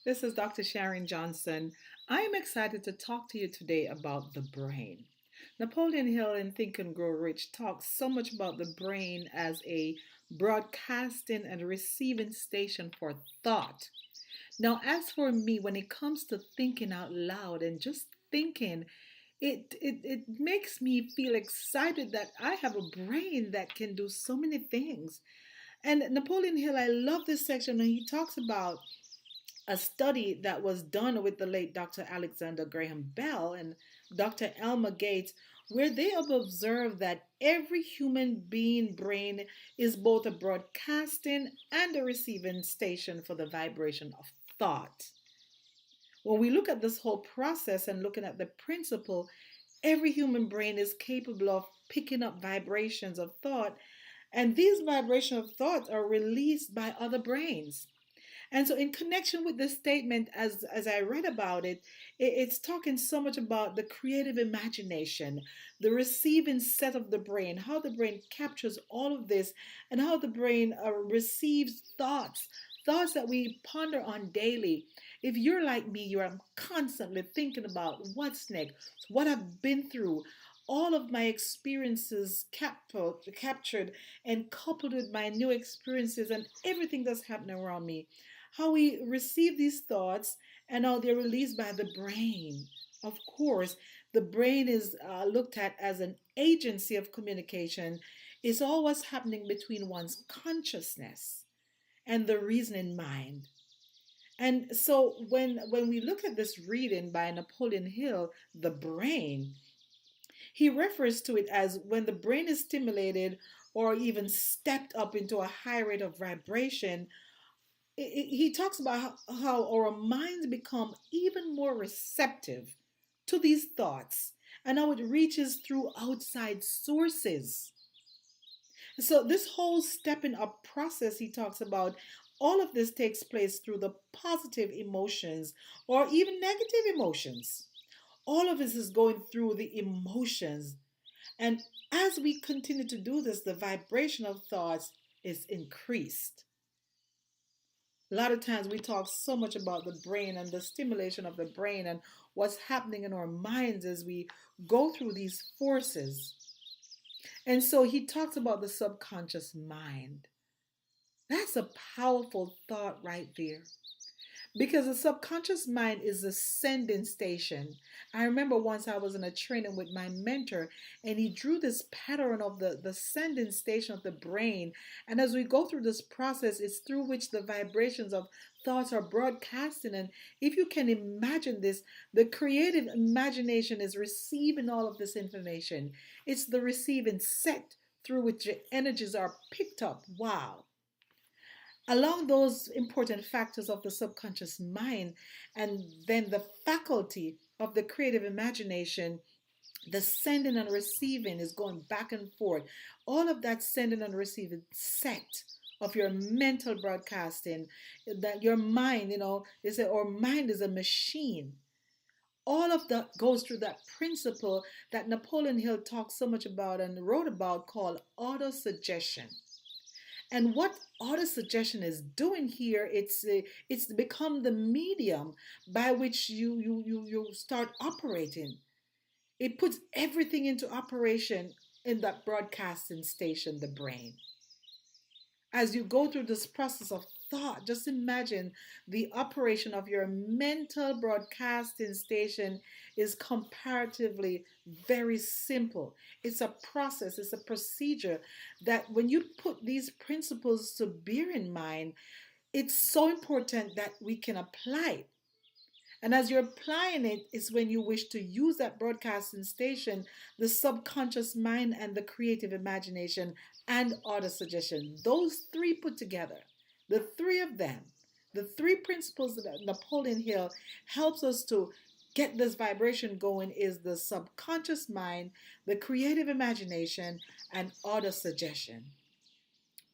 This is Dr. Sharon Johnson. I am excited to talk to you today about the brain. Napoleon Hill in Think and Grow Rich talks so much about the brain as a broadcasting and receiving station for thought. Now, as for me, when it comes to thinking out loud and just thinking, it makes me feel excited that I have a brain that can do so many things. And Napoleon Hill, I love this section when he talks about a study that was done with the late Dr. Alexander Graham Bell and Dr. Elmer Gates, where they have observed that every human being brain is both a broadcasting and a receiving station for the vibration of thought. When we look at this whole process and looking at the principle, every human brain is capable of picking up vibrations of thought, and these vibrations of thought are released by other brains. And so, in connection with this statement, as I read about it, it's talking so much about the creative imagination, the receiving set of the brain, how the brain captures all of this, and how the brain receives thoughts. Thoughts that we ponder on daily. If you're like me, you are constantly thinking about what's next, what I've been through, all of my experiences captured and coupled with my new experiences and everything that's happening around me, how we receive these thoughts and how they're released by the brain. Of course, the brain is looked at as an agency of communication. It's all what's happening between one's consciousness and the reasoning mind. And so when we look at this reading by Napoleon Hill, The Brain, he refers to it as when the brain is stimulated or even stepped up into a high rate of vibration. He talks about how our minds become even more receptive to these thoughts and how it reaches through outside sources. So, this whole stepping up process he talks about, all of this takes place through the positive emotions or even negative emotions. All of this is going through the emotions. And as we continue to do this, the vibration of thoughts is increased. A lot of times we talk so much about the brain and the stimulation of the brain and what's happening in our minds as we go through these forces. And so he talks about the subconscious mind. That's a powerful thought right there. Because the subconscious mind is a sending station. I remember once I was in a training with my mentor, and he drew this pattern of the sending station of the brain. And as we go through this process, it's through which the vibrations of thoughts are broadcasting. And if you can imagine this, the creative imagination is receiving all of this information. It's the receiving set through which the energies are picked up. Wow. Along those important factors of the subconscious mind, and then the faculty of the creative imagination, the sending and receiving is going back and forth. All of that sending and receiving set of your mental broadcasting, that your mind, is our mind is a machine. All of that goes through that principle that Napoleon Hill talks so much about and wrote about, called autosuggestion. And what autosuggestion is doing here, it's become the medium by which you start operating. It puts everything into operation in that broadcasting station, the brain. As you go through this process of thought, just imagine the operation of your mental broadcasting station is comparatively very simple. It's a process, it's a procedure that when you put these principles to bear in mind, it's so important that we can apply it. And as you're applying it, is when you wish to use that broadcasting station, the subconscious mind and the creative imagination and autosuggestion. Those three put together, the three of them, the three principles that Napoleon Hill helps us to get this vibration going is the subconscious mind, the creative imagination, and autosuggestion.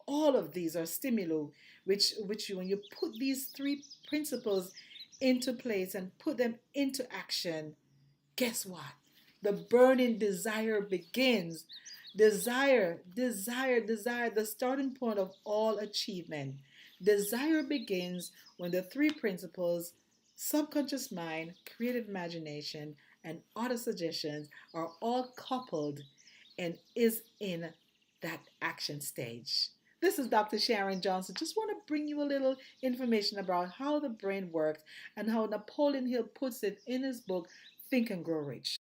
All of these are stimuli which when you put these three principles into place and put them into action, guess what? The burning desire begins. Desire, desire, desire, the starting point of all achievement. Desire begins when the three principles subconscious mind, creative imagination, and auto suggestions are all coupled and is in that action stage. This is Dr. Sharon Johnson. Just want to bring you a little information about how the brain works and how Napoleon Hill puts it in his book, Think and Grow Rich.